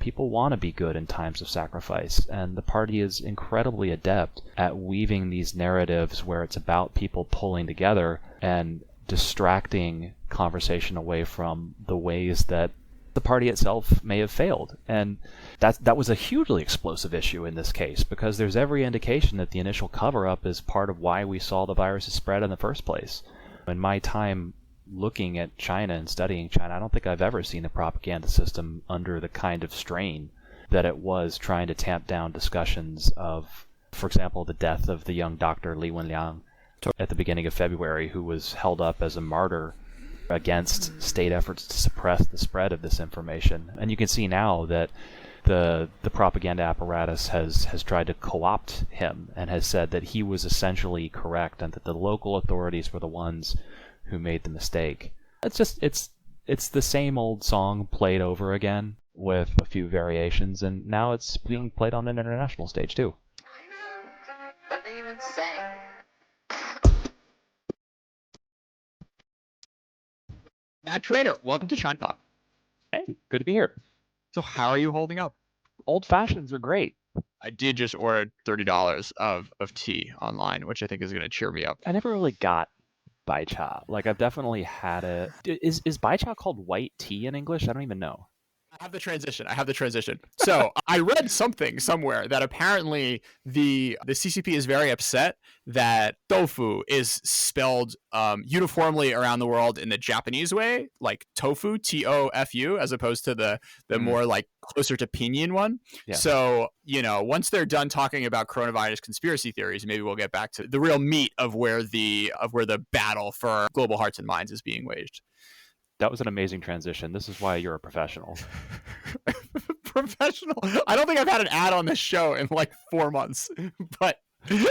People want to be good in times of sacrifice, and the party is incredibly adept at weaving these narratives where it's about people pulling together and distracting conversation away from the ways that the party itself may have failed. And that was a hugely explosive issue in this case, because there's every indication that the initial cover-up is part of why we saw the virus spread in the first place. In my time looking at China and studying China, I don't think I've ever seen a propaganda system under the kind of strain that it was trying to tamp down discussions of, for example, the death of the young doctor Li Wenliang at the beginning of February, who was held up as a martyr against state efforts to suppress the spread of this information. And you can see now that the propaganda apparatus has tried to co-opt him and has said that he was essentially correct and that the local authorities were the ones who made the mistake. It's the same old song played over again with a few variations, and now it's being played on an international stage too. What they even say? Matt Schrader, welcome to China Talk. Hey, good to be here. So how are you holding up? Old fashions are great. I did just order $30 of tea online, which I think is going to cheer me up. I never really got baicha. Like, I've definitely had it. Is baicha called white tea in English? I don't even know. I have the transition. So I read something somewhere that apparently the CCP is very upset that tofu is spelled uniformly around the world in the Japanese way, like tofu, Tofu, as opposed to the more like closer to pinyin one. Yeah. So, once they're done talking about coronavirus conspiracy theories, maybe we'll get back to the real meat of where the battle for global hearts and minds is being waged. That was an amazing transition. This is why you're a professional. Professional? I don't think I've had an ad on this show in like 4 months. But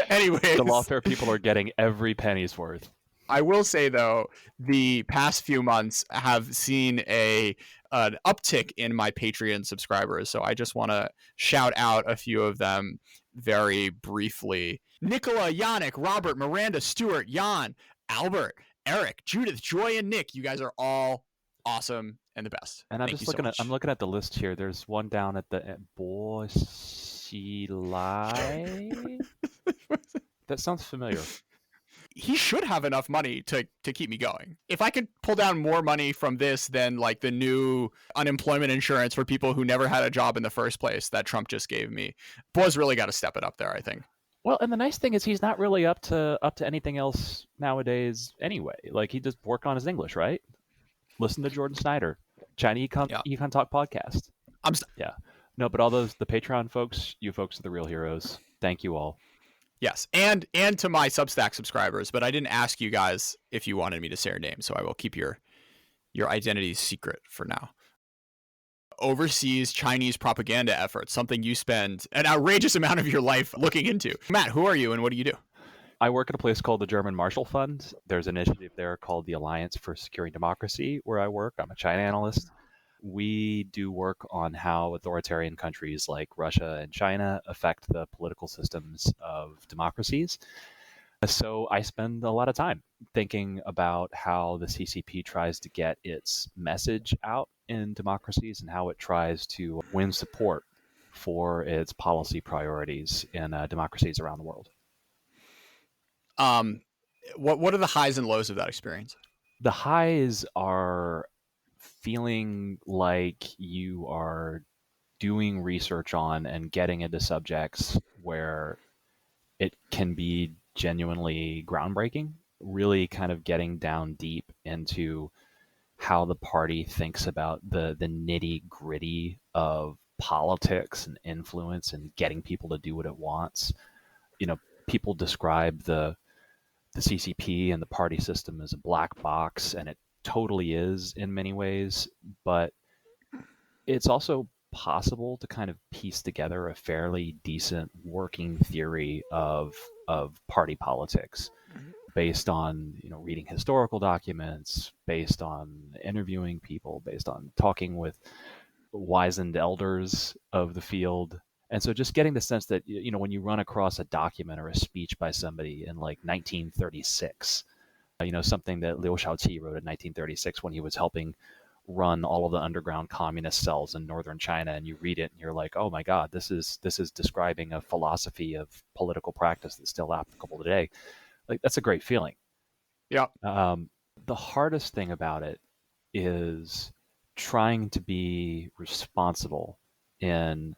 anyways. The lawfare people are getting every penny's worth. I will say, though, the past few months have seen an uptick in my Patreon subscribers. So I just want to shout out a few of them very briefly. Nicola, Yannick, Robert, Miranda, Stuart, Jan, Albert, Eric, Judith, Joy, and Nick. You guys are all awesome and the best. And I'm I'm looking at the list here. There's one down at the Bosilai. That sounds familiar. He should have enough money to keep me going. If I could pull down more money from this than like the new unemployment insurance for people who never had a job in the first place that Trump just gave me, Bo's really got to step it up there, I think. Well, and the nice thing is he's not really up to anything else nowadays anyway. Like, he just worked on his English, right? Listen to Jordan Snyder, China Econ Talk podcast. No, but all the Patreon folks, you folks are the real heroes. Thank you all. Yes, and to my Substack subscribers, but I didn't ask you guys if you wanted me to say your name, so I will keep your identities secret for now. Overseas Chinese propaganda efforts, something you spend an outrageous amount of your life looking into. Matt, who are you and what do you do? I work at a place called the German Marshall Fund. There's an initiative there called the Alliance for Securing Democracy where I work. I'm a China analyst. We do work on how authoritarian countries like Russia and China affect the political systems of democracies. So I spend a lot of time thinking about how the CCP tries to get its message out in democracies and how it tries to win support for its policy priorities in democracies around the world. What are the highs and lows of that experience? The highs are feeling like you are doing research on and getting into subjects where it can be genuinely groundbreaking, really kind of getting down deep into how the party thinks about the nitty gritty of politics and influence and getting people to do what it wants. People describe the CCP and the party system as a black box, and it totally is in many ways, but it's also possible to kind of piece together a fairly decent working theory of party politics based on reading historical documents, based on interviewing people, based on talking with wizened elders of the field. And so just getting the sense that when you run across a document or a speech by somebody in like 1936, something that Liu Shaoqi wrote in 1936 when he was helping run all of the underground communist cells in northern China, and you read it and you're like, oh my God, this is describing a philosophy of political practice that's still applicable today. Like, that's a great feeling. Yeah. The hardest thing about it is trying to be responsible in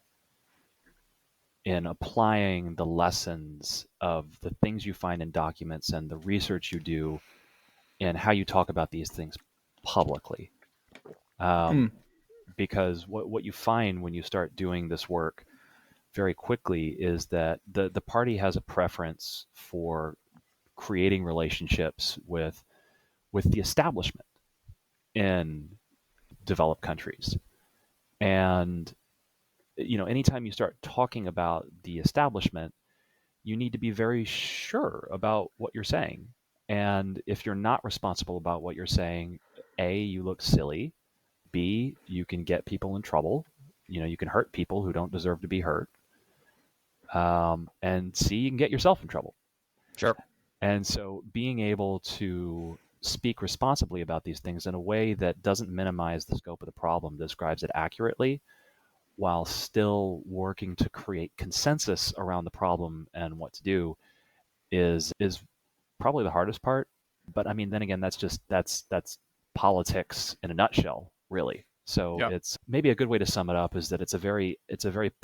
applying the lessons of the things you find in documents and the research you do and how you talk about these things publicly. Because what you find when you start doing this work very quickly is that the party has a preference for creating relationships with the establishment in developed countries. And anytime you start talking about the establishment, you need to be very sure about what you're saying. And if you're not responsible about what you're saying, A, you look silly. B, you can get people in trouble. You can hurt people who don't deserve to be hurt. And C, you can get yourself in trouble. Sure. And so being able to speak responsibly about these things in a way that doesn't minimize the scope of the problem, describes it accurately, while still working to create consensus around the problem and what to do is probably the hardest part. But I mean, then again, that's politics in a nutshell, really. So Yeah. it's maybe a good way to sum it up is that it's a very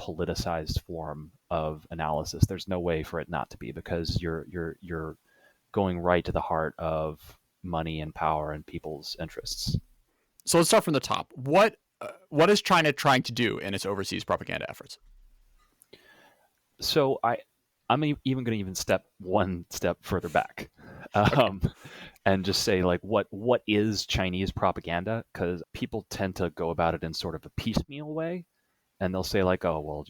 politicized form of analysis. There's no way for it not to be, because you're going right to the heart of money and power and people's interests. So let's start from the top. What is China trying to do in its overseas propaganda efforts? So I'm even going to step one step further back, and just say, like, what is Chinese propaganda? Because people tend to go about it in sort of a piecemeal way, and they'll say, like, oh well,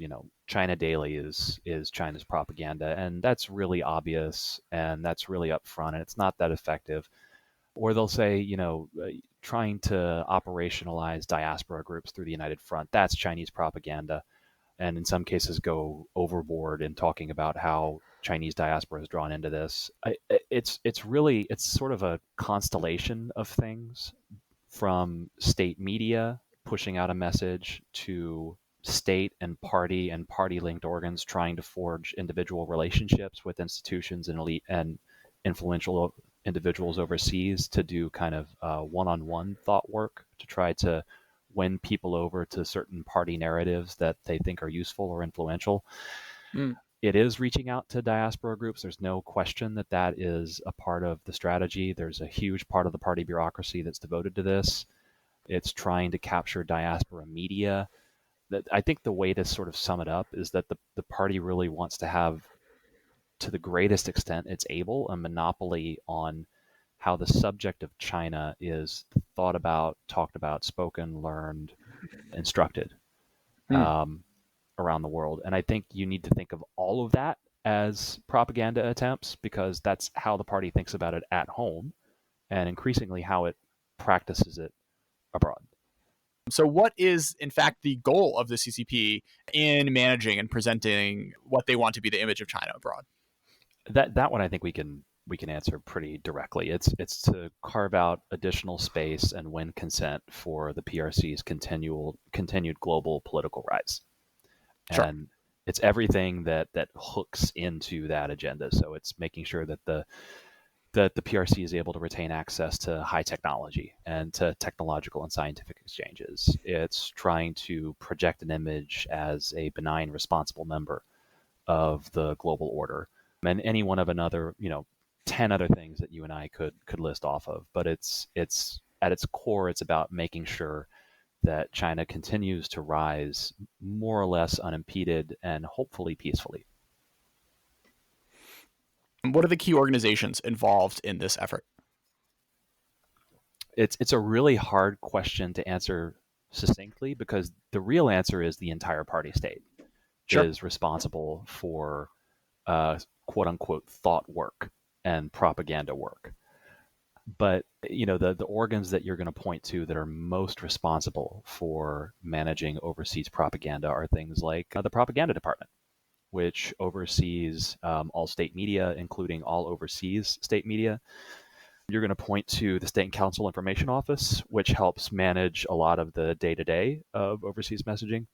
China Daily is China's propaganda, and that's really obvious, and that's really upfront, and it's not that effective. Or they'll say, trying to operationalize diaspora groups through the United Front, that's Chinese propaganda. And in some cases go overboard in talking about how Chinese diaspora is drawn into this. It's sort of a constellation of things, from state media pushing out a message to state and party linked organs trying to forge individual relationships with institutions and elite and influential individuals overseas to do kind of one-on-one thought work to try to win people over to certain party narratives that they think are useful or influential. It is reaching out to diaspora groups. There's no question that is a part of the strategy. There's a huge part of the party bureaucracy that's devoted to this. It's trying to capture diaspora media. I think the way to sort of sum it up is that the party really wants to have, to the greatest extent it's able, a monopoly on how the subject of China is thought about, talked about, spoken, learned, instructed around the world. And I think you need to think of all of that as propaganda attempts, because that's how the party thinks about it at home, and increasingly how it practices it abroad. So what is, in fact, the goal of the CCP in managing and presenting what they want to be the image of China abroad? That one I think we can answer pretty directly. It's to carve out additional space and win consent for the PRC's continued global political rise. Sure. And it's everything that hooks into that agenda. So it's making sure that the PRC is able to retain access to high technology and to technological and scientific exchanges. It's trying to project an image as a benign, responsible member of the global order, and any one of another, 10 other things that you and I could list off of. But it's at its core, it's about making sure that China continues to rise more or less unimpeded and hopefully peacefully. And what are the key organizations involved in this effort? It's a really hard question to answer succinctly, because the real answer is the entire party state is responsible for quote unquote thought work and propaganda work. But the organs that you're going to point to that are most responsible for managing overseas propaganda are things like the propaganda department, which oversees all state media, including all overseas state media. You're going to point to the State and Council Information Office, which helps manage a lot of the day-to-day of overseas messaging.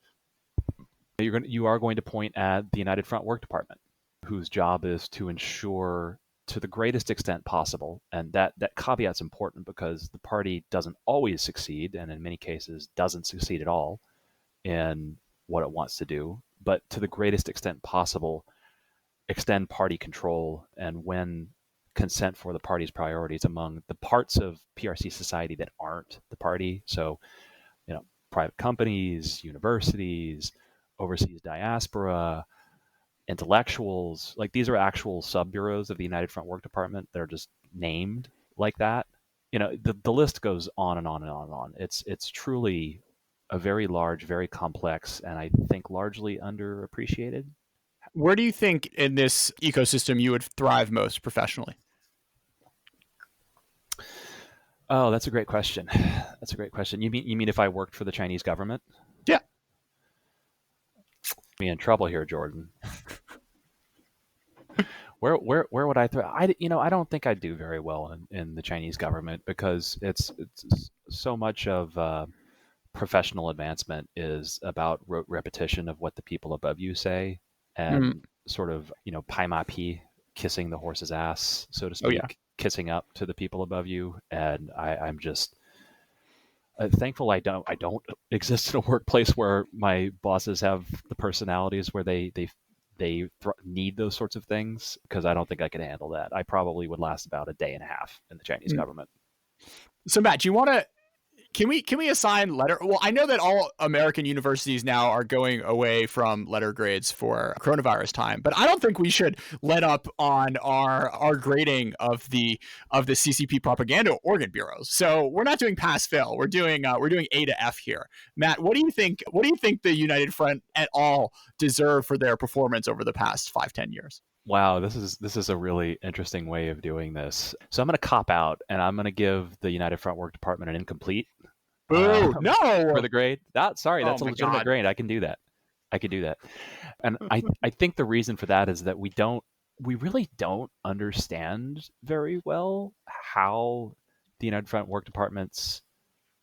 You are going to point at the United Front Work Department, whose job is to ensure to the greatest extent possible, and that caveat's important because the party doesn't always succeed, and in many cases doesn't succeed at all in what it wants to do, but to the greatest extent possible, extend party control and win consent for the party's priorities among the parts of PRC society that aren't the party. So, private companies, universities, overseas diaspora, intellectuals, like these are actual sub-bureaus of the United Front Work Department. They're just named like that. The list goes on and on and on and on. It's truly a very large, very complex, and I think largely underappreciated. Where do you think in this ecosystem you would thrive most professionally? Oh, that's a great question. That's a great question. You mean if I worked for the Chinese government? Yeah. Be in trouble here, Jordan. Where would I thrive? I don't think I'd do very well in the Chinese government because it's so much of professional advancement is about rote repetition of what the people above you say and sort of, pai ma pi, kissing the horse's ass, so to speak, kissing up to the people above you. And I'm just thankful I don't exist in a workplace where my bosses have the personalities where they need those sorts of things, because I don't think I could handle that. I probably would last about a day and a half in the Chinese government. So Matt, do you want to? Can we assign letter? Well, I know that all American universities now are going away from letter grades for coronavirus time, but I don't think we should let up on our grading of the CCP propaganda organ bureaus. So we're not doing pass fail. We're doing A to F here. Matt, what do you think? What do you think the United Front et al. Deserve for their performance over the past 5-10 years? Wow, this is a really interesting way of doing this. So I'm going to cop out, and I'm going to give the United Front Work Department an incomplete. Boo! No, for the grade. That's a legitimate grade. I can do that. And I think the reason for that is that we really don't understand very well how the United Front Work Department's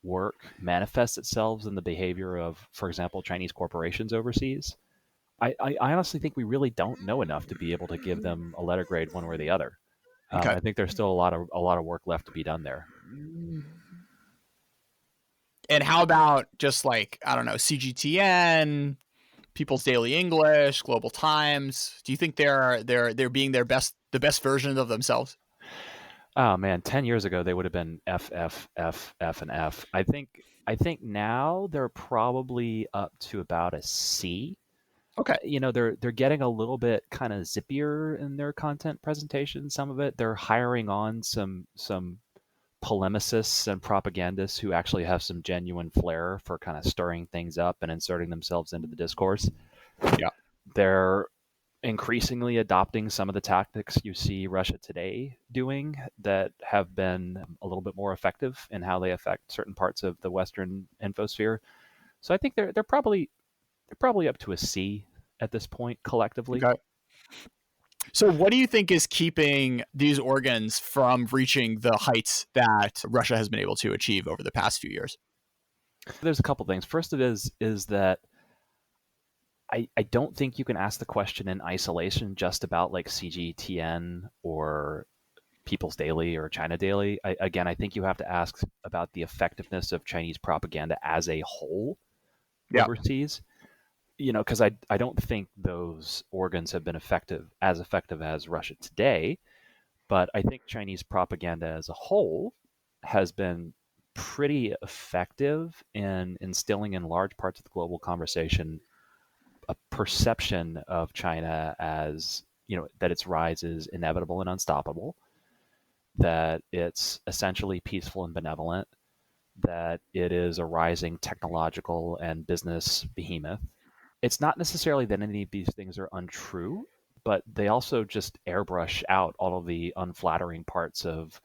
work manifests itself in the behavior of, for example, Chinese corporations overseas. I honestly think we really don't know enough to be able to give them a letter grade one way or the other. Okay. I think there's still a lot of work left to be done there. And how about just like, I don't know, CGTN, People's Daily English, Global Times? Do you think they're being the best version of themselves? Oh man, 10 years ago they would have been F, F, F, F, and F. I think now they're probably up to about a C. Okay. They're getting a little bit kind of zippier in their content presentation. Some of it, they're hiring on some polemicists and propagandists who actually have some genuine flair for kind of stirring things up and inserting themselves into the discourse. Yeah. They're increasingly adopting some of the tactics you see Russia Today doing that have been a little bit more effective in how they affect certain parts of the Western infosphere. So I think they're probably up to a C at this point collectively. Okay. So what do you think is keeping these organs from reaching the heights that Russia has been able to achieve over the past few years? There's a couple things. First of it is that I don't think you can ask the question in isolation just about like CGTN or People's Daily or China Daily. I think you have to ask about the effectiveness of Chinese propaganda as a whole overseas. Because I don't think those organs have been effective as Russia Today, but I think Chinese propaganda as a whole has been pretty effective in instilling in large parts of the global conversation a perception of China as, that its rise is inevitable and unstoppable, that it's essentially peaceful and benevolent, that it is a rising technological and business behemoth. It's not necessarily that any of these things are untrue, but they also just airbrush out all of the unflattering parts of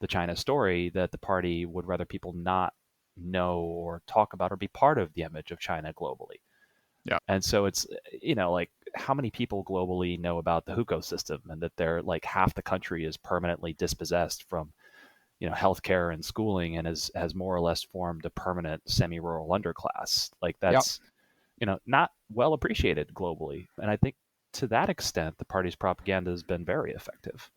the China story that the party would rather people not know or talk about or be part of the image of China globally. Yeah. And so it's, like how many people globally know about the hukou system and that they're like half the country is permanently dispossessed from healthcare and schooling, and has more or less formed a permanent semi-rural underclass. Like Yep. that's not well appreciated globally. And I think to that extent, the party's propaganda has been very effective.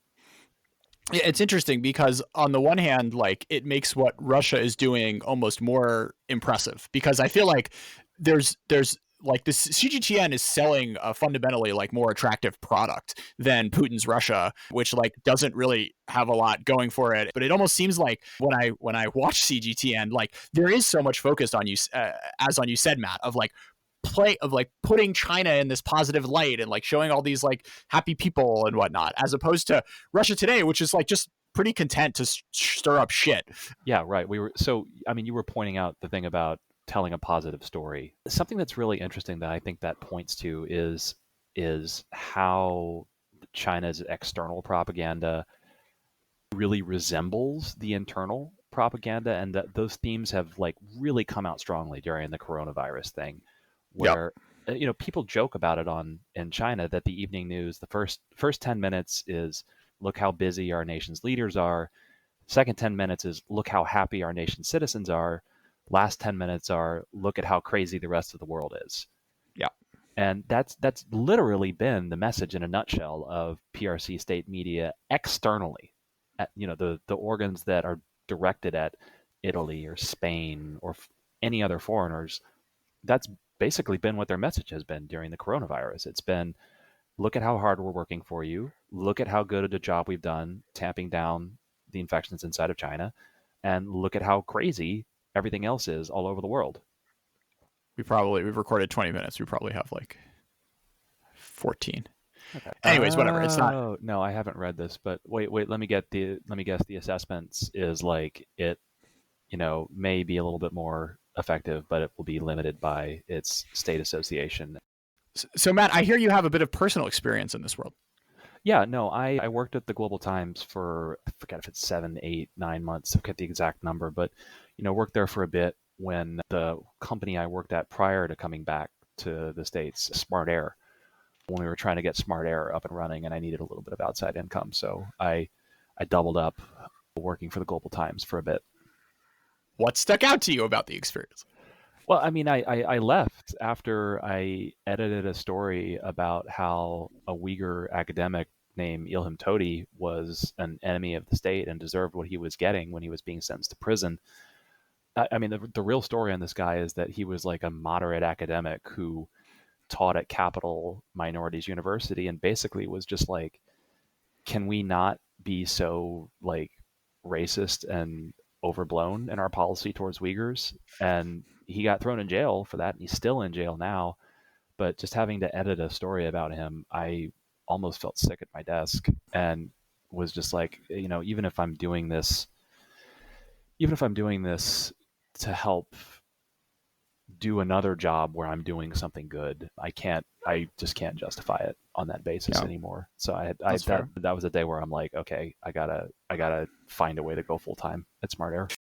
Yeah, it's interesting because on the one hand, like it makes what Russia is doing almost more impressive, because I feel like there's like this CGTN is selling a fundamentally like more attractive product than Putin's Russia, which like doesn't really have a lot going for it. But it almost seems like when I watch CGTN, like there is so much focused on you, as on you said, Matt, of like putting China in this positive light and like showing all these like happy people and whatnot, as opposed to Russia Today, which is like just pretty content to stir up shit. Yeah, right. You were pointing out the thing about telling a positive story. Something that's really interesting that I think that points to is how China's external propaganda really resembles the internal propaganda, and that those themes have like really come out strongly during the coronavirus thing, where people joke about it in China that the evening news, the first 10 minutes is look how busy our nation's leaders are. Second 10 minutes is look how happy our nation's citizens are. Last 10 minutes are look at how crazy the rest of the world is. Yeah. And that's literally been the message in a nutshell of PRC state media externally. The organs that are directed at Italy or Spain or any other foreigners. That's basically been what their message has been during the coronavirus. It's been, look at how hard we're working for you. Look at how good a job we've done tamping down the infections inside of China. And look at how crazy everything else is all over the world. We've recorded 20 minutes. We probably have like 14. Okay. Anyways, whatever. It's not. Oh, no, I haven't read this, but wait, let me guess. The assessments is like it, may be a little bit more effective, but it will be limited by its state association. So Matt, I hear you have a bit of personal experience in this world. Yeah, no, I worked at the Global Times for, I forget if it's 7, 8, 9 months. I forget the exact number, but worked there for a bit when the company I worked at prior to coming back to the States, SmartAir, when we were trying to get SmartAir up and running, and I needed a little bit of outside income, so I doubled up working for the Global Times for a bit. What stuck out to you about the experience? Well, I left after I edited a story about how a Uyghur academic named Ilham Tohti was an enemy of the state and deserved what he was getting when he was being sentenced to prison. The real story on this guy is that he was like a moderate academic who taught at Capital Minorities University and basically was just like, can we not be so like racist and overblown in our policy towards Uyghurs? And he got thrown in jail for that, and he's still in jail now. But just having to edit a story about him, I almost felt sick at my desk and was just like, even if I'm doing this to help do another job where I'm doing something good, I just can't justify it on that basis anymore. So that was a day where I'm like, okay, I gotta find a way to go full time at SmartAir.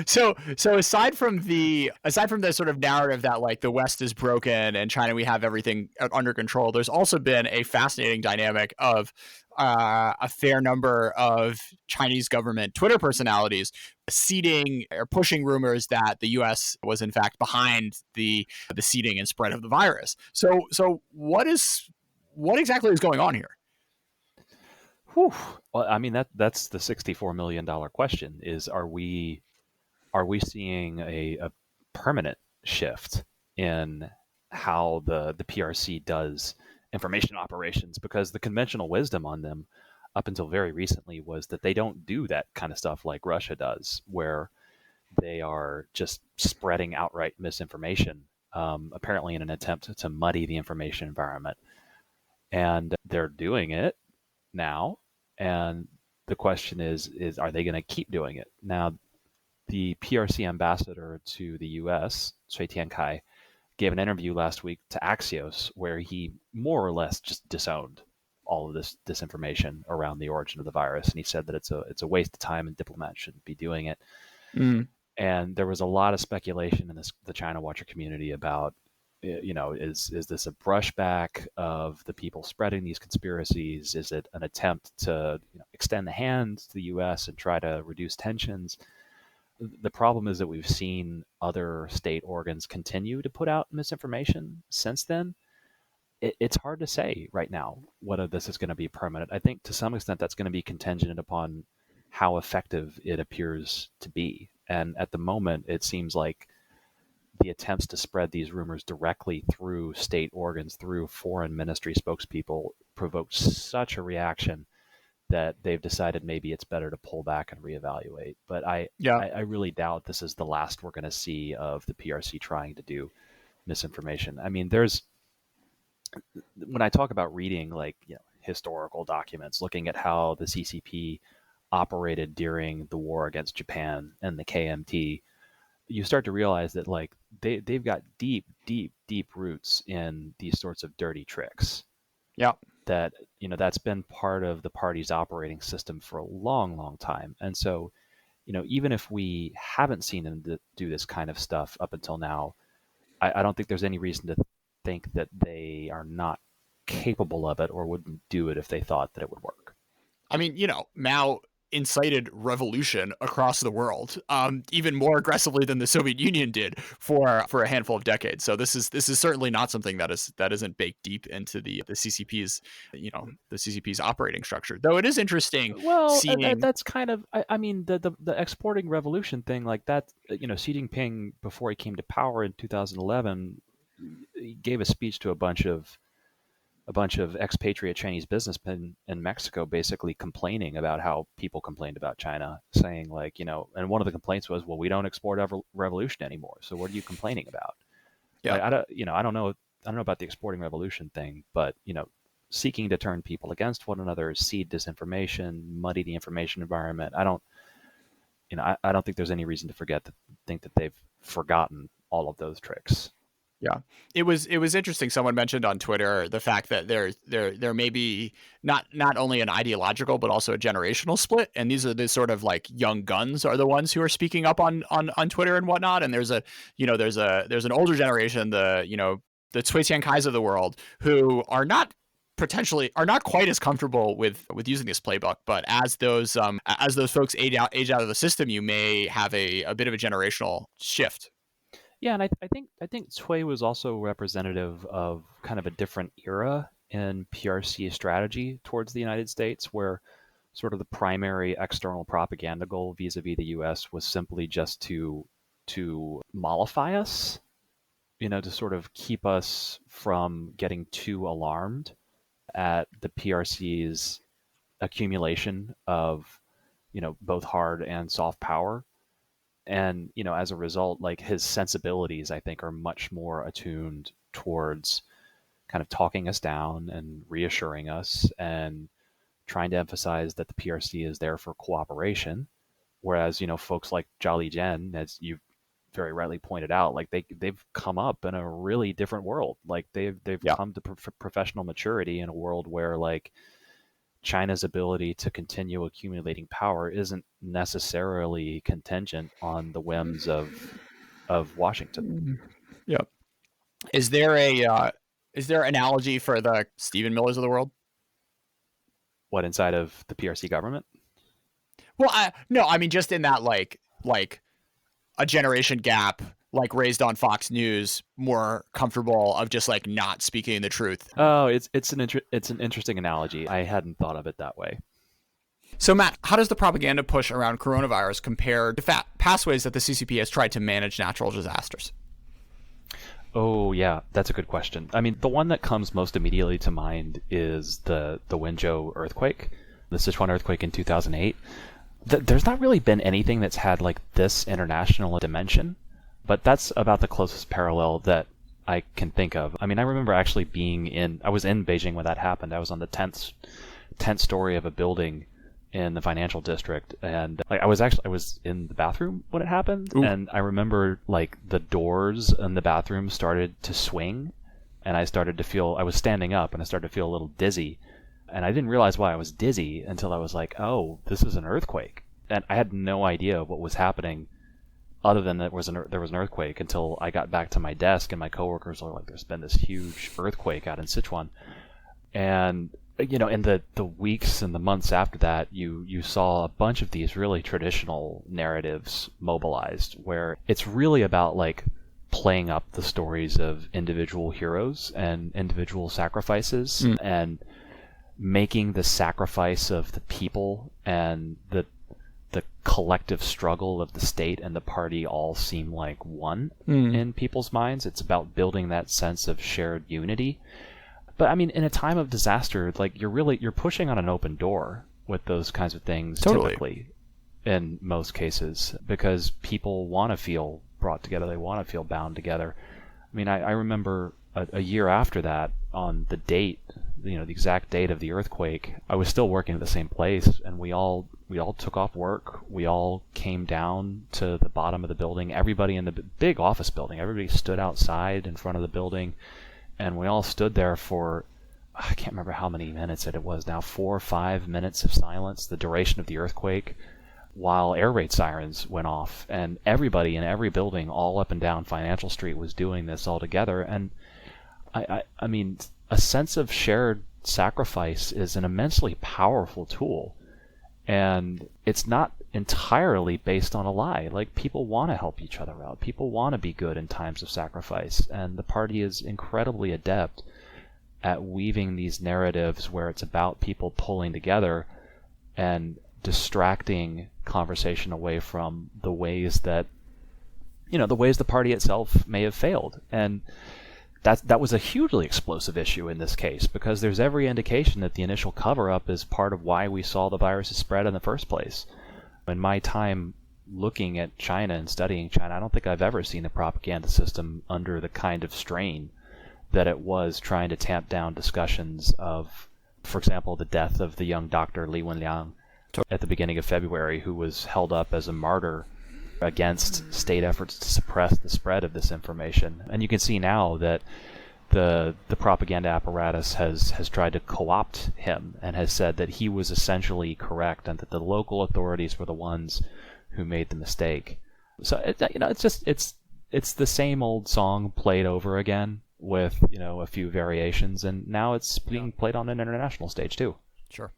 So aside from the sort of narrative that like the West is broken and China, we have everything under control, there's also been a fascinating dynamic of a fair number of Chinese government Twitter personalities seeding or pushing rumors that the U.S. was in fact behind the seeding and spread of the virus. So what exactly is going on here? Whew. Well, that's the $64 million question: is are we seeing a permanent shift in how the PRC does information operations? Because the conventional wisdom on them up until very recently was that they don't do that kind of stuff like Russia does, where they are just spreading outright misinformation, apparently in an attempt to muddy the information environment. And they're doing it now. And the question is are they going to keep doing it? Now, the PRC ambassador to the U.S., Cui Tiankai, gave an interview last week to Axios where he more or less just disowned all of this disinformation around the origin of the virus, and he said that it's a waste of time and diplomats shouldn't be doing it. And there was a lot of speculation in the China Watcher community about Is this a brushback of the people spreading these conspiracies? Is it an attempt to extend the hand to the U.S. and try to reduce tensions? The problem is that we've seen other state organs continue to put out misinformation since then. It's hard to say right now whether this is going to be permanent. I think to some extent that's going to be contingent upon how effective it appears to be. And at the moment, it seems like the attempts to spread these rumors directly through state organs, through foreign ministry spokespeople, provoked such a reaction that they've decided maybe it's better to pull back and reevaluate. But I really doubt this is the last we're going to see of the PRC trying to do misinformation. I mean, when I talk about reading historical documents, looking at how the CCP operated during the war against Japan and the KMT, you start to realize that they've got deep roots in these sorts of dirty tricks. Yeah. That that's been part of the party's operating system for a long time. And so, even if we haven't seen them do this kind of stuff up until now, I don't think there's any reason to think that they are not capable of it or wouldn't do it if they thought that it would work. I mean, Mao incited revolution across the world, even more aggressively than the Soviet Union did for a handful of decades. So this is certainly not something that isn't baked deep into the CCP's the CCP's operating structure. Though it is interesting. Well, seeing... that's kind of I mean the exporting revolution thing like that. Xi Jinping, before he came to power in 2011, he gave a speech to a bunch of expatriate Chinese businessmen in Mexico, basically complaining about how people complained about China, saying and one of the complaints was, well, we don't export revolution anymore. So what are you complaining about? Yeah. I don't know about the exporting revolution thing, but seeking to turn people against one another, seed disinformation, muddy the information environment. I don't think there's any reason to think that they've forgotten all of those tricks. Yeah, it was interesting. Someone mentioned on Twitter the fact that there may be not only an ideological but also a generational split, and these are the sort of young guns are the ones who are speaking up on Twitter and whatnot. And there's an older generation, the Cui Tiankais of the world, who are not quite as comfortable with using this playbook. But as those folks age out of the system, you may have a bit of a generational shift. Yeah, and I think Cui was also representative of kind of a different era in PRC strategy towards the United States, where sort of the primary external propaganda goal vis-a-vis the U.S. was simply just to mollify us, to sort of keep us from getting too alarmed at the PRC's accumulation of, both hard and soft power. And, as a result, his sensibilities, I think, are much more attuned towards kind of talking us down and reassuring us and trying to emphasize that the PRC is there for cooperation. Whereas, folks like Zhao Lijian, as you very rightly pointed out, they've come up in a really different world. They've come to professional maturity in a world where China's ability to continue accumulating power isn't necessarily contingent on the whims of Washington. Yeah. Is there analogy for the Stephen Millers of the world? What, inside of the PRC government? Well, I mean just in that like a generation gap, raised on Fox News, more comfortable of just not speaking the truth. Oh, it's an interesting analogy. I hadn't thought of it that way. So Matt, how does the propaganda push around coronavirus compare to past ways that the CCP has tried to manage natural disasters? Oh yeah, that's a good question. I mean, the one that comes most immediately to mind is the Wenzhou earthquake, the Sichuan earthquake in 2008. There's not really been anything that's had this international dimension. But that's about the closest parallel that I can think of. I mean, I remember actually I was in Beijing when that happened. I was on the 10th story of a building in the financial district, and I was in the bathroom when it happened. Ooh. And I remember the doors in the bathroom started to swing, and I was standing up and I started to feel a little dizzy, and I didn't realize why I was dizzy until I was oh, this is an earthquake. And I had no idea what was happening other than that there was an earthquake, until I got back to my desk and my coworkers were like, there's been this huge earthquake out in Sichuan. And in the weeks and the months after that, you saw a bunch of these really traditional narratives mobilized, where it's really about like playing up the stories of individual heroes and individual sacrifices, and making the sacrifice of the people and the collective struggle of the state and the party all seem like one in people's minds. It's about building that sense of shared unity. But I mean, in a time of disaster, like you're pushing on an open door with those kinds of things. Totally. Typically, in most cases, because people want to feel brought together. They want to feel bound together. I mean, I remember a year after that, on the date, the exact date of the earthquake, I was still working at the same place, and we all took off work. We all came down to the bottom of the building. Everybody in the big office building, everybody stood outside in front of the building, and we all stood there for, I can't remember how many minutes it was now, 4 or 5 minutes of silence, the duration of the earthquake, while air raid sirens went off. And everybody in every building all up and down Financial Street was doing this all together. And I mean, a sense of shared sacrifice is an immensely powerful tool. And it's not entirely based on a lie. Like, people want to help each other out. People want to be good in times of sacrifice. And the party is incredibly adept at weaving these narratives where it's about people pulling together and distracting conversation away from the ways that, the ways the party itself may have failed. And that was a hugely explosive issue in this case, because there's every indication that the initial cover-up is part of why we saw the virus spread in the first place. In my time looking at China and studying China, I don't think I've ever seen a propaganda system under the kind of strain that it was trying to tamp down discussions of, for example, the death of the young doctor Li Wenliang at the beginning of February, who was held up as a martyr against state efforts to suppress the spread of this information. And you can see now that the propaganda apparatus has tried to co-opt him and has said that he was essentially correct and that the local authorities were the ones who made the mistake. So it's the same old song played over again with a few variations, and now it's being played on an international stage too. Sure.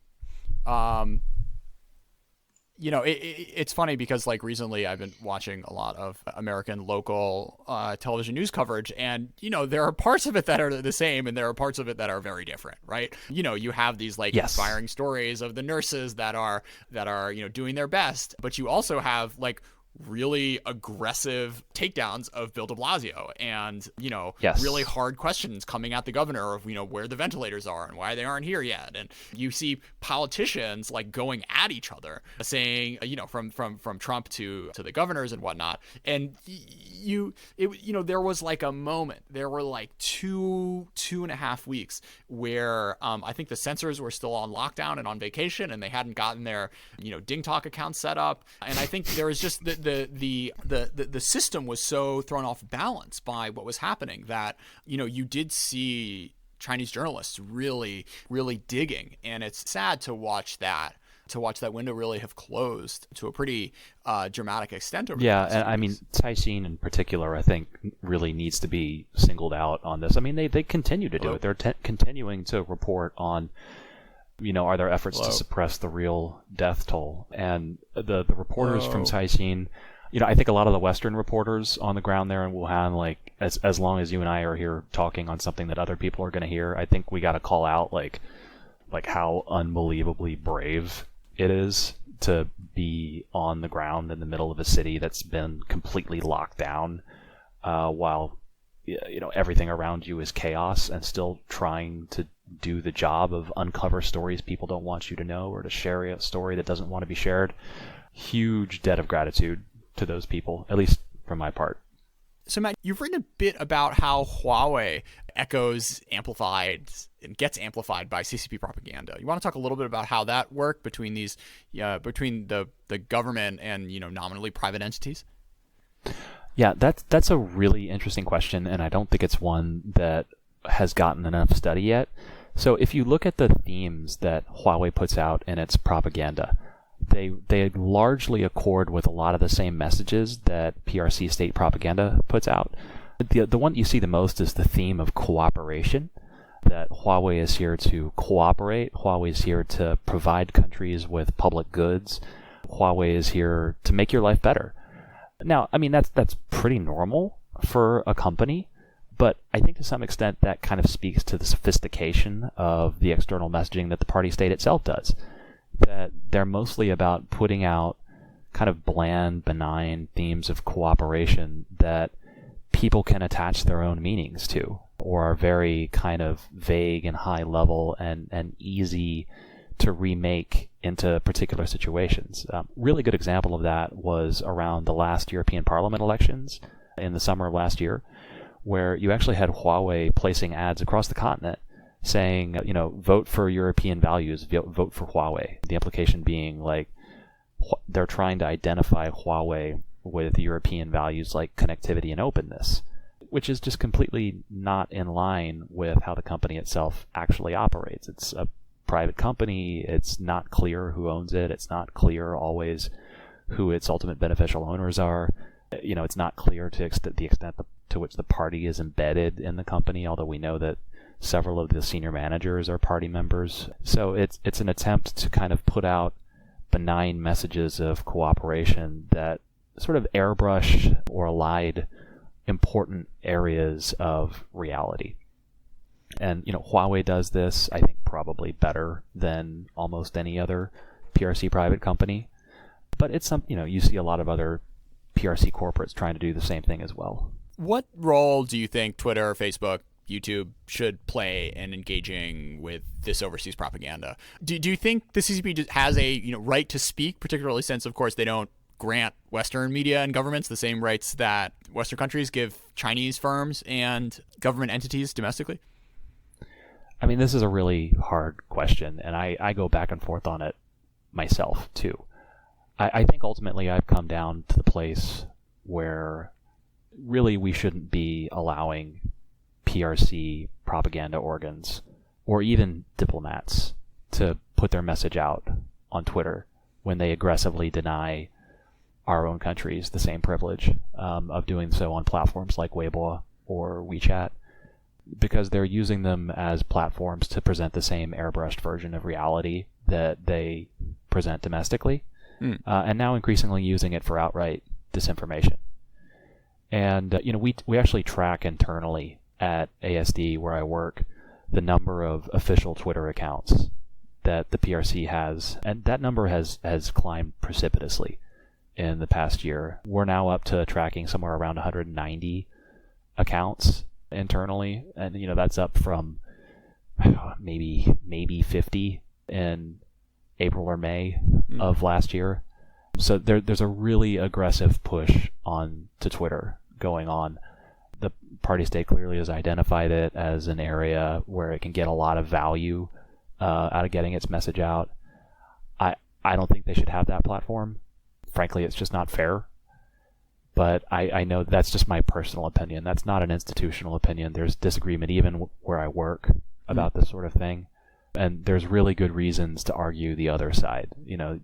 It's funny because, like, recently I've been watching a lot of American local television news coverage, and there are parts of it that are the same and there are parts of it that are very different, right? You have these inspiring stories of the nurses that are doing their best, but you also have really aggressive takedowns of Bill de Blasio and, really hard questions coming at the governor of, where the ventilators are and why they aren't here yet. And you see politicians going at each other, saying, from Trump to the governors and whatnot. And there was a moment, there were 2.5 weeks where I think the censors were still on lockdown and on vacation, and they hadn't gotten their, Ding Talk accounts set up. And I think there was just the system was so thrown off balance by what was happening that you did see Chinese journalists really digging, and it's sad to watch that window really have closed to a pretty dramatic extent over and I mean, Caixin in particular, I think, really needs to be singled out on this. I mean, they continue to do it. They're continuing to report on, are there efforts to suppress the real death toll? And the reporters from Caixin, I think a lot of the Western reporters on the ground there in Wuhan, as long as you and I are here talking on something that other people are going to hear, I think we got to call out how unbelievably brave it is to be on the ground in the middle of a city that's been completely locked down, while everything around you is chaos, and still trying to do the job of uncover stories people don't want you to know, or to share a story that doesn't want to be shared. Huge debt of gratitude to those people, at least from my part. So, Matt, you've written a bit about how Huawei gets amplified by CCP propaganda. You want to talk a little bit about how that worked between the government and nominally private entities? Yeah, that's a really interesting question, and I don't think it's one that has gotten enough study yet. So if you look at the themes that Huawei puts out in its propaganda, they largely accord with a lot of the same messages that PRC state propaganda puts out. The one you see the most is the theme of cooperation, that Huawei is here to cooperate. Huawei is here to provide countries with public goods. Huawei is here to make your life better. Now, I mean, that's pretty normal for a company, but I think to some extent that kind of speaks to the sophistication of the external messaging that the party state itself does. That they're mostly about putting out kind of bland, benign themes of cooperation that people can attach their own meanings to, or are very kind of vague and high level and easy to remake into particular situations. Really good example of that was around the last European Parliament elections in the summer of last year, where you actually had Huawei placing ads across the continent saying, vote for European values, vote for Huawei. The implication being like they're trying to identify Huawei with European values like connectivity and openness, which is just completely not in line with how the company itself actually operates. It's a private company. It's not clear who owns it. It's not clear always who its ultimate beneficial owners are. It's not clear to the extent to which the party is embedded in the company, although we know that several of the senior managers are party members. So it's an attempt to kind of put out benign messages of cooperation that sort of airbrush or elide important areas of reality. And, Huawei does this, I think, probably better than almost any other PRC private company. But it's you see a lot of other PRC corporates trying to do the same thing as well. What role do you think Twitter, Facebook, YouTube should play in engaging with this overseas propaganda? Do you think the CCP just has a right to speak, particularly since, of course, they don't grant Western media and governments the same rights that Western countries give Chinese firms and government entities domestically? I mean, this is a really hard question, and I go back and forth on it myself, too. I think ultimately I've come down to the place where really we shouldn't be allowing PRC propaganda organs or even diplomats to put their message out on Twitter when they aggressively deny our own countries the same privilege of doing so on platforms like Weibo or WeChat, because they're using them as platforms to present the same airbrushed version of reality that they present domestically, and now increasingly using it for outright disinformation. And we actually track internally at ASD, where I work, the number of official Twitter accounts that the PRC has, and that number has climbed precipitously in the past year. We're now up to tracking somewhere around 190 accounts internally, and that's up from maybe 50 in April or May of last year. So there's a really aggressive push on to Twitter going on. The party state clearly has identified it as an area where it can get a lot of value out of getting its message out. I don't think they should have that platform. Frankly, it's just not fair. But I know that's just my personal opinion. That's not an institutional opinion. There's disagreement even where I work about this sort of thing. And there's really good reasons to argue the other side,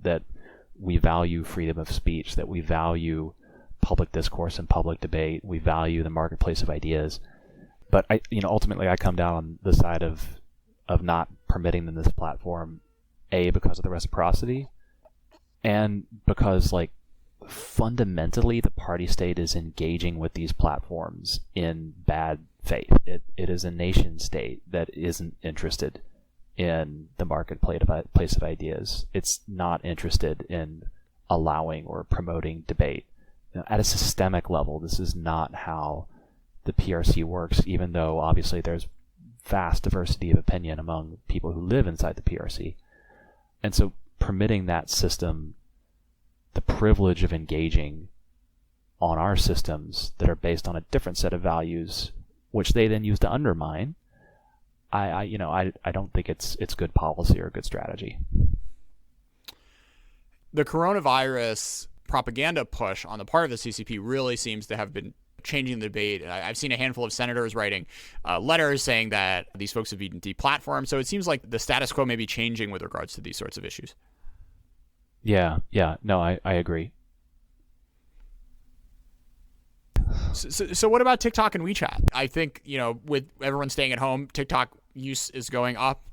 that we value freedom of speech, that we value public discourse and public debate. We value the marketplace of ideas. But ultimately I come down on the side of not permitting them this platform, A, because of the reciprocity, and because fundamentally the party state is engaging with these platforms in bad faith. It is a nation state that isn't interested in the marketplace of ideas. It's not interested in allowing or promoting debate. At a systemic level, this is not how the PRC works, even though obviously there's vast diversity of opinion among people who live inside the PRC. And so permitting that system the privilege of engaging on our systems that are based on a different set of values, which they then use to undermine, I don't think it's good policy or good strategy. The coronavirus propaganda push on the part of the CCP really seems to have been changing the debate. I've seen a handful of senators writing letters saying that these folks have been deplatformed. So it seems like the status quo may be changing with regards to these sorts of issues. Yeah, no, I agree. So what about TikTok and WeChat? I think, with everyone staying at home, TikTok use is going up.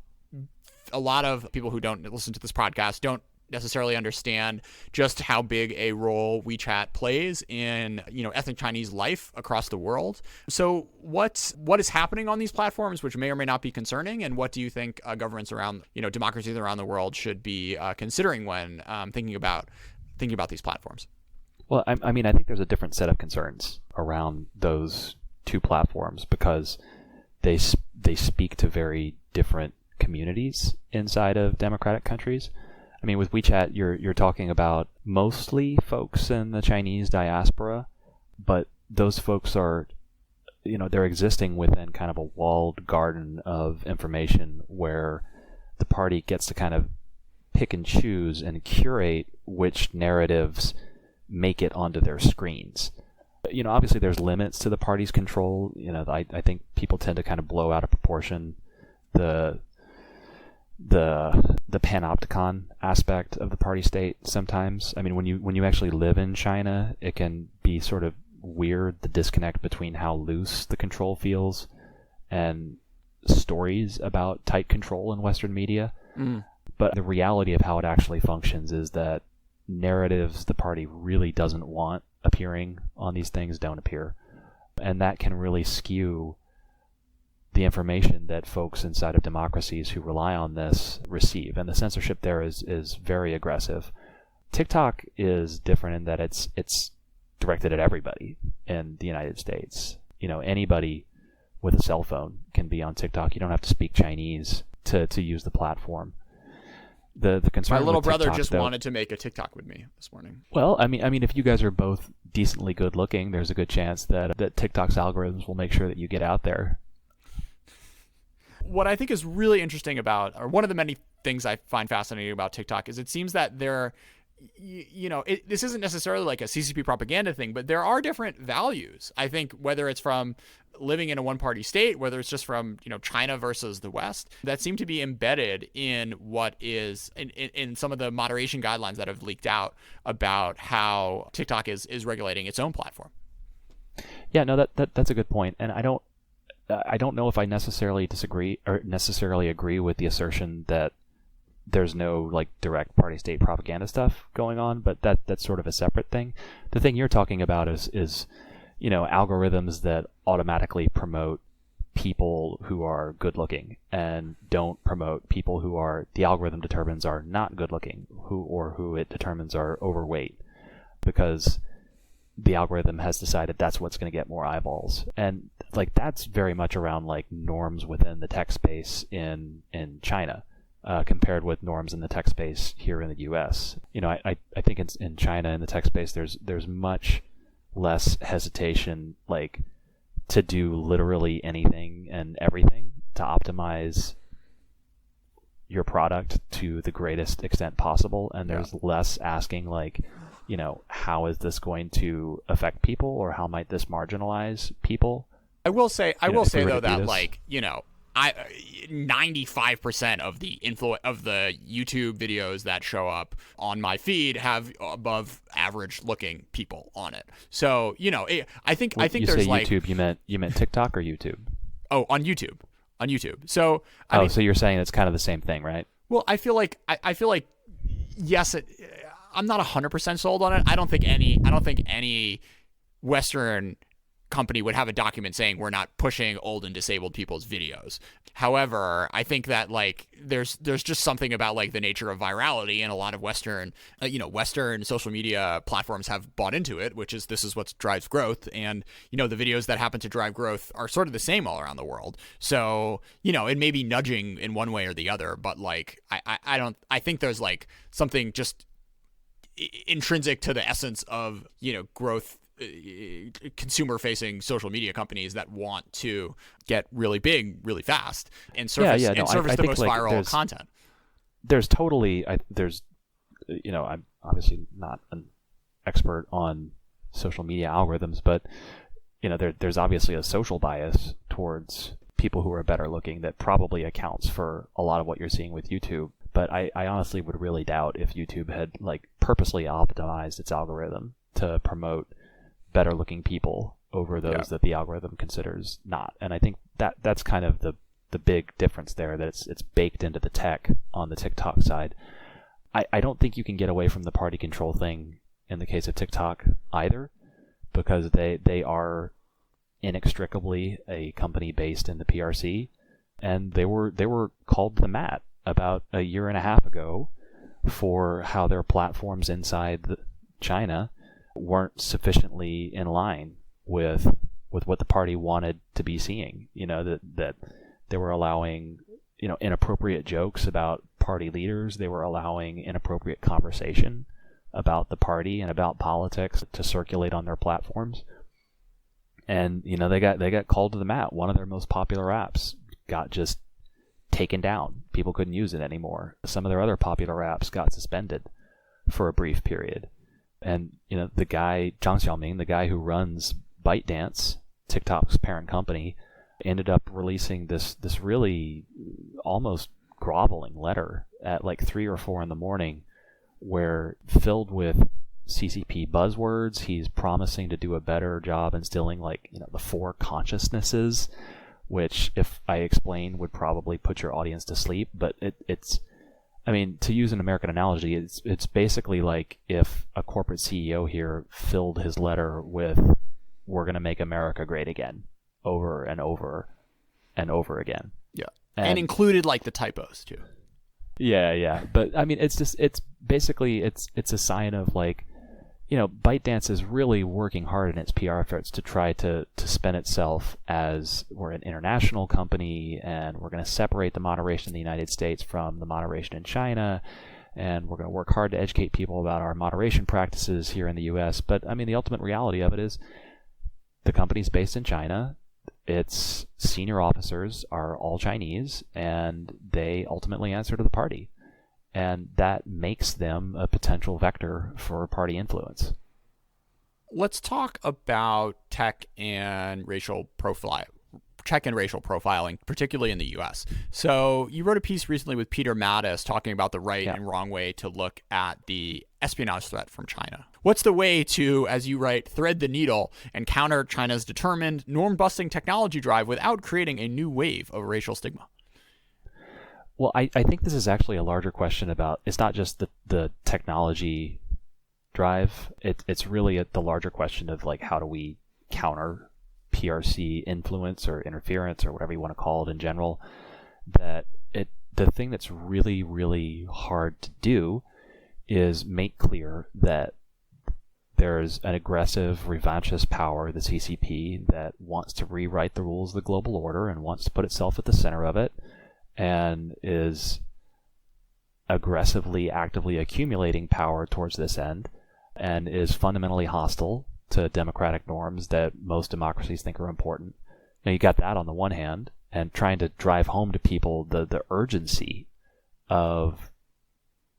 A lot of people who don't listen to this podcast don't necessarily understand just how big a role WeChat plays in, ethnic Chinese life across the world. So what is happening on these platforms, which may or may not be concerning, and what do you think governments around, democracies around the world should be considering when thinking about these platforms? Well, I mean, I think there's a different set of concerns around those two platforms because they speak to very different communities inside of democratic countries. I mean, with WeChat, you're talking about mostly folks in the Chinese diaspora, but those folks are, they're existing within kind of a walled garden of information where the party gets to kind of pick and choose and curate which narratives make it onto their screens. Obviously there's limits to the party's control. I think people tend to kind of blow out of proportion the panopticon aspect of the party state sometimes. I mean, when you actually live in China, it can be sort of weird, the disconnect between how loose the control feels and stories about tight control in Western media. But the reality of how it actually functions is that narratives the party really doesn't want appearing on these things don't appear. And that can really skew the information that folks inside of democracies who rely on this receive. And the censorship there is very aggressive. TikTok is different in that it's directed at everybody in the United States. Anybody with a cell phone can be on TikTok. You don't have to speak Chinese to use the platform. The concern. My little with brother TikTok, just though, wanted to make a TikTok with me this morning. Well, I mean, if you guys are both decently good looking, there's a good chance that TikTok's algorithms will make sure that you get out there. What I think is really interesting about, or one of the many things I find fascinating about TikTok, is it seems that there, this isn't necessarily like a CCP propaganda thing, but there are different values. I think whether it's from living in a one-party state, whether it's just from, China versus the West, that seem to be embedded in what is in some of the moderation guidelines that have leaked out about how TikTok is regulating its own platform. Yeah, no, that's a good point, and I don't know if I necessarily disagree or necessarily agree with the assertion that there's no like direct party state propaganda stuff going on, but that's sort of a separate thing. The thing you're talking about is algorithms that automatically promote people who are good looking and don't promote people who are, the algorithm determines are not good looking, who it determines are overweight, because the algorithm has decided that's what's going to get more eyeballs. And like that's very much around like norms within the tech space in China, compared with norms in the tech space here in the US. I think in China in the tech space there's much less hesitation like to do literally anything and everything to optimize your product to the greatest extent possible, and there's less asking like, how is this going to affect people, or how might this marginalize people? I will say though that 95% of the YouTube videos that show up on my feed have above average looking people on it. So, I think you there's say like YouTube, you meant TikTok or YouTube? Oh, on YouTube. So so you're saying it's kind of the same thing, right? Well, I feel like yes, I'm not 100% sold on it. I don't think any Western company would have a document saying we're not pushing old and disabled people's videos. However, I think that like there's just something about like the nature of virality, and a lot of Western social media platforms have bought into it, which is this is what drives growth. And the videos that happen to drive growth are sort of the same all around the world. So it may be nudging in one way or the other, but like I think there's like something just intrinsic to the essence of growth, consumer-facing social media companies that want to get really big, really fast, and surface the most viral content. There's totally, I'm obviously not an expert on social media algorithms, but there's obviously a social bias towards people who are better looking that probably accounts for a lot of what you're seeing with YouTube. but I honestly would really doubt if YouTube had like purposely optimized its algorithm to promote better looking people over those that the algorithm considers not. And I think that's kind of the big difference there, that it's baked into the tech on the TikTok side. I don't think you can get away from the party control thing in the case of TikTok either, because they are inextricably a company based in the PRC, and they were called to the mat about a year and a half ago for how their platforms inside China weren't sufficiently in line with what the party wanted to be seeing. That they were allowing inappropriate jokes about party leaders. They were allowing inappropriate conversation about the party and about politics to circulate on their platforms. And they got called to the mat. One of their most popular apps got just taken down. People couldn't use it anymore. Some of their other popular apps got suspended for a brief period. And the guy, Zhang Xiaoming, the guy who runs ByteDance, TikTok's parent company, ended up releasing this really almost groveling letter at like 3 or 4 in the morning, where filled with CCP buzzwords. He's promising to do a better job instilling the 4 consciousnesses, which if I explain would probably put your audience to sleep. But it's to use an American analogy, it's basically like if a corporate CEO here filled his letter with "We're going to make America great again" over and over and over again. Yeah. And included like the typos too. Yeah. But it's basically a sign of ByteDance is really working hard in its PR efforts to try to spin itself as we're an international company, and we're going to separate the moderation in the United States from the moderation in China, and we're going to work hard to educate people about our moderation practices here in the US. But the ultimate reality of it is the company's based in China. Its senior officers are all Chinese, and they ultimately answer to the party. And that makes them a potential vector for party influence. Let's talk about tech and racial profiling, particularly in the U.S. So you wrote a piece recently with Peter Mattis talking about the right and wrong way to look at the espionage threat from China. What's the way to, as you write, thread the needle and counter China's determined norm-busting technology drive without creating a new wave of racial stigma? Well, I think this is actually a larger question about, it's not just the technology drive. It's really the larger question of how do we counter PRC influence or interference or whatever you want to call it in general. The thing that's really, really hard to do is make clear that there's an aggressive, revanchist power, the CCP, that wants to rewrite the rules of the global order and wants to put itself at the center of it, and is aggressively, actively accumulating power towards this end, and is fundamentally hostile to democratic norms that most democracies think are important. Now you got that on the one hand, and trying to drive home to people the urgency of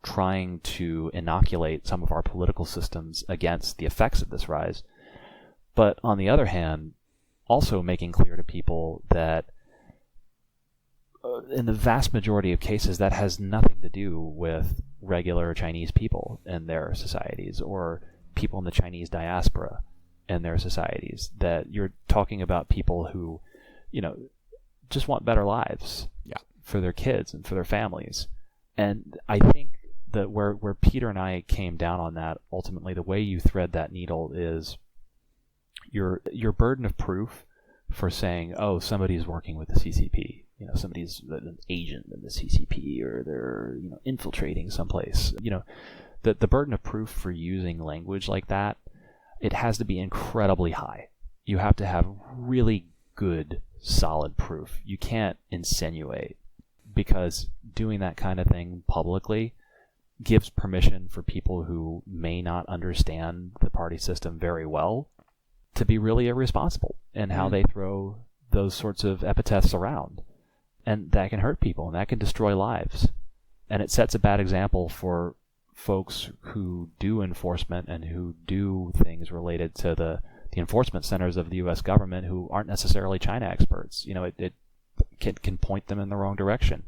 trying to inoculate some of our political systems against the effects of this rise. But on the other hand, also making clear to people that in the vast majority of cases, that has nothing to do with regular Chinese people and their societies, or people in the Chinese diaspora and their societies. That you're talking about people who, just want better lives for their kids and for their families. And I think that where Peter and I came down on that, ultimately, the way you thread that needle is your burden of proof for saying, oh, somebody's working with the CCP. Somebody's an agent in the CCP, or they're infiltrating someplace. The burden of proof for using language like that, it has to be incredibly high. You have to have really good, solid proof. You can't insinuate, because doing that kind of thing publicly gives permission for people who may not understand the party system very well to be really irresponsible in how they throw those sorts of epithets around. And that can hurt people, and that can destroy lives. And it sets a bad example for folks who do enforcement and who do things related to the enforcement centers of the U.S. government, who aren't necessarily China experts. It can point them in the wrong direction.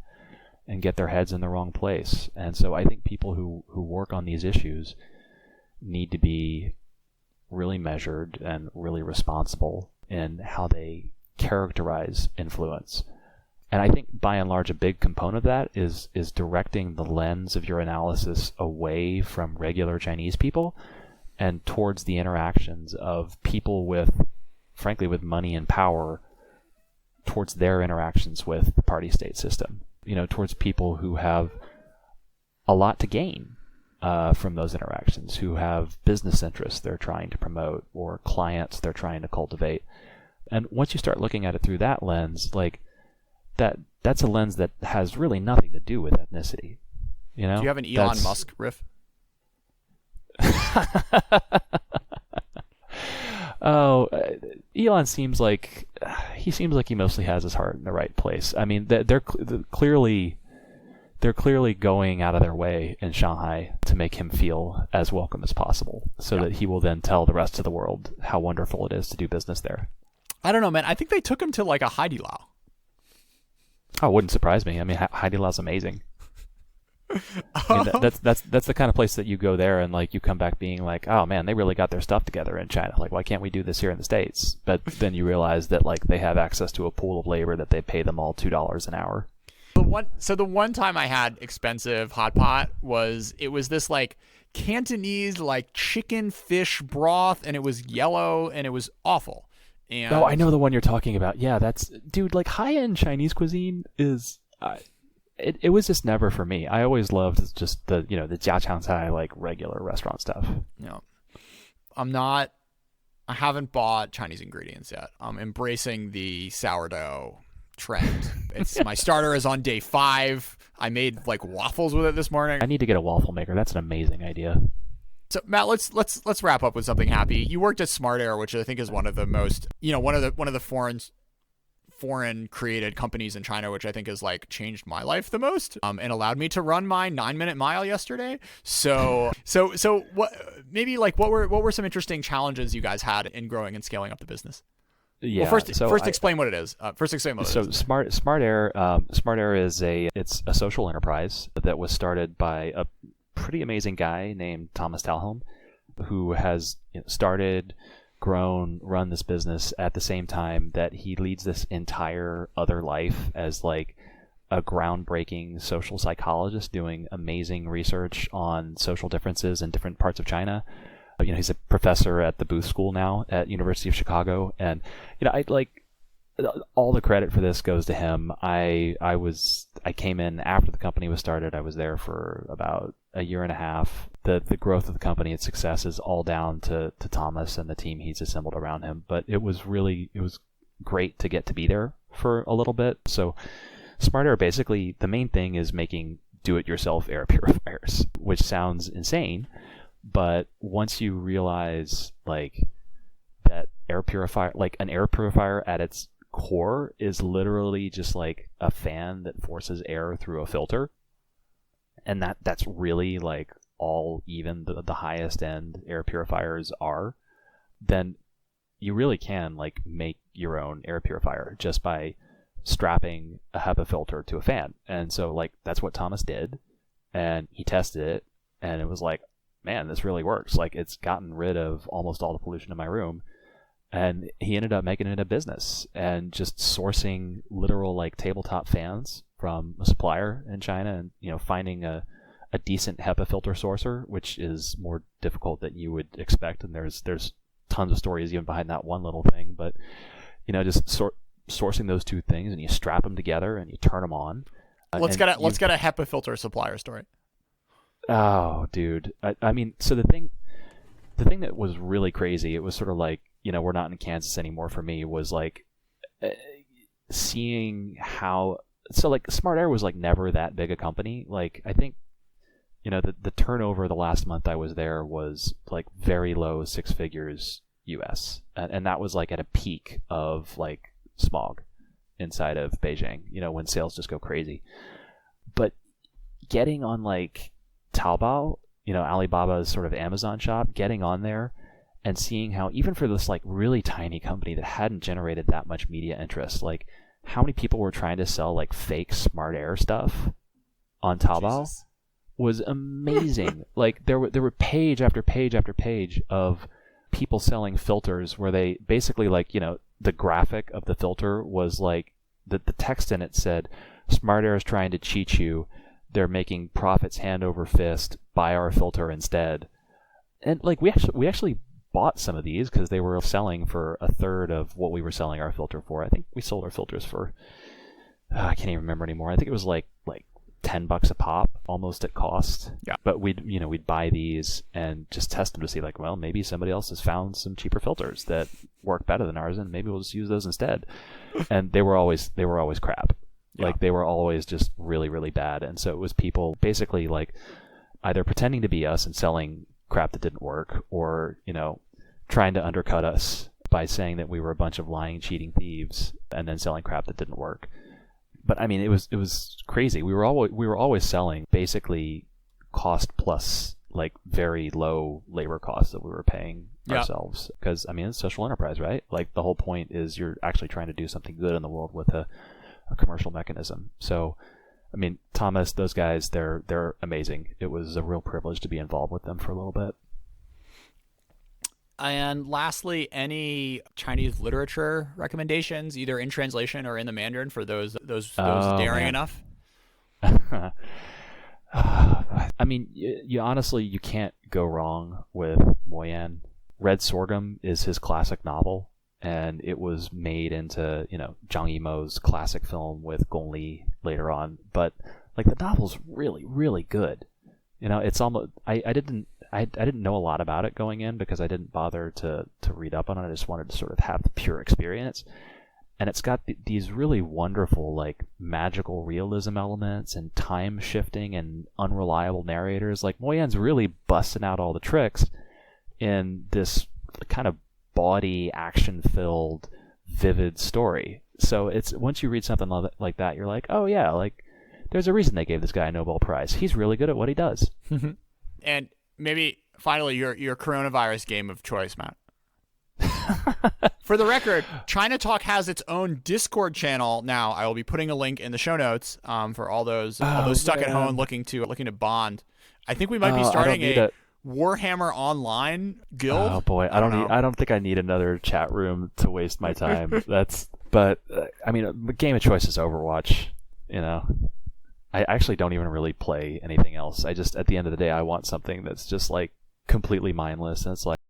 and get their heads in the wrong place. And so I think people who work on these issues need to be really measured and really responsible in how they characterize influence. And I think by and large a big component of that is directing the lens of your analysis away from regular Chinese people and towards the interactions of people with, frankly, with money and power, towards their interactions with the party state system, towards people who have a lot to gain from those interactions, who have business interests they're trying to promote or clients they're trying to cultivate. And once you start looking at it through that lens, like that's a lens that has really nothing to do with ethnicity. Do you have an Elon Musk riff? Elon seems like he mostly has his heart in the right place. I mean, they're clearly going out of their way in Shanghai to make him feel as welcome as possible, so that he will then tell the rest of the world how wonderful it is to do business there. I don't know, man. I think they took him to like a Haidilao. Oh, it wouldn't surprise me. I mean, Haidilao's amazing. I mean, that's the kind of place that you go there and like you come back being like, oh man, they really got their stuff together in China. Like, why can't we do this here in the States? But then you realize that like they have access to a pool of labor that they pay them all $2 an hour. The one time I had expensive hot pot was this like Cantonese like chicken fish broth, and it was yellow and it was awful. And I know the one you're talking about. Yeah, that's dude. Like high-end Chinese cuisine is. It was just never for me. I always loved just the the jiaqiang cai, like regular restaurant stuff. No, I haven't bought Chinese ingredients yet. I'm embracing the sourdough trend. My starter is on day 5. I made like waffles with it this morning. I need to get a waffle maker. That's an amazing idea. So Matt, let's wrap up with something happy. You worked at SmartAir, which I think is one of the most, one of the foreign created companies in China, which I think has like changed my life the most, and allowed me to run my 9-minute mile yesterday. So what were some interesting challenges you guys had in growing and scaling up the business? Yeah. Well, explain what it is. SmartAir is it's a social enterprise that was started by a pretty amazing guy named Thomas Talhelm, who has started, grown, run this business at the same time that he leads this entire other life as like a groundbreaking social psychologist doing amazing research on social differences in different parts of China. He's a professor at the Booth School now at University of Chicago, and I like all the credit for this goes to him. I came in after the company was started. I was there for about a year and a half. The growth of the company, its success is all down to Thomas and the team he's assembled around him. But it was great to get to be there for a little bit. So SmartAir, basically the main thing is making do-it-yourself air purifiers, which sounds insane. But once you realize like that an air purifier at its core is literally just like a fan that forces air through a filter, and that's really like all even the highest end air purifiers are, then you really can like make your own air purifier just by strapping a HEPA filter to a fan. And so like that's what Thomas did, and he tested it, and it was like, man, this really works. Like it's gotten rid of almost all the pollution in my room. And he ended up making it a business and just sourcing literal like tabletop fans from a supplier in China, and finding a decent HEPA filter sourcer, which is more difficult than you would expect. And there's tons of stories even behind that one little thing. But just sourcing those two things, and you strap them together and you turn them on. Let's get a HEPA filter supplier story. Oh, dude. I mean, so the thing that was really crazy, it was sort of like, we're not in Kansas anymore for me, was like seeing how, so like SmartAir was like never that big a company. Like I think, the turnover the last month I was there was like very low 6 figures US. And that was like at a peak of like smog inside of Beijing, when sales just go crazy. But getting on like Taobao, Alibaba's sort of Amazon shop, getting on there and seeing how even for this like really tiny company that hadn't generated that much media interest, like how many people were trying to sell like fake SmartAir stuff on Taobao Jesus. was amazing. Like there were page after page after page of people selling filters where they basically, like, the graphic of the filter was like the text in it said, SmartAir is trying to cheat you. They're making profits hand over fist. Buy our filter instead. And like we actually bought some of these because they were selling for a third of what we were selling our filter for. I think we sold our filters for I can't even remember anymore. I think it was like $10 a pop, almost at cost. Yeah. But we'd buy these and just test them to see, like, well, maybe somebody else has found some cheaper filters that work better than ours, and maybe we'll just use those instead. And they were always crap. Yeah. Like they were always just really, really bad. And so it was people basically like either pretending to be us and selling crap that didn't work, or trying to undercut us by saying that we were a bunch of lying, cheating thieves and then selling crap that didn't work. But I mean, it was crazy. We were always selling basically cost plus, like, very low labor costs that we were paying ourselves. Because I mean, it's social enterprise, right? Like the whole point is you're actually trying to do something good in the world with a commercial mechanism. So, I mean, Thomas, those guys, they're amazing. It was a real privilege to be involved with them for a little bit. And lastly, any Chinese literature recommendations, either in translation or in the Mandarin, for those daring enough? I mean, you honestly, you can't go wrong with Moyan. Red Sorghum is his classic novel, and it was made into, Zhang Yimou's classic film with Gong Li later on. But like the novel's really, really good. It's almost I didn't know a lot about it going in because I didn't bother to read up on it. I just wanted to sort of have the pure experience. And it's got these really wonderful, like, magical realism elements and time shifting and unreliable narrators. Like, Moyan's really busting out all the tricks in this kind of bawdy, action-filled, vivid story. So it's once you read something like that, you're like, oh yeah, like, there's a reason they gave this guy a Nobel Prize. He's really good at what he does. And maybe finally your coronavirus game of choice, Matt. For the record, China Talk has its own Discord channel now. I will be putting a link in the show notes for all those stuck at home looking to bond. I think we might be starting a Warhammer Online guild. Oh boy, I don't think I need another chat room to waste my time. But I mean, the game of choice is Overwatch. I actually don't even really play anything else. I just, at the end of the day, I want something that's just like completely mindless, and it's like,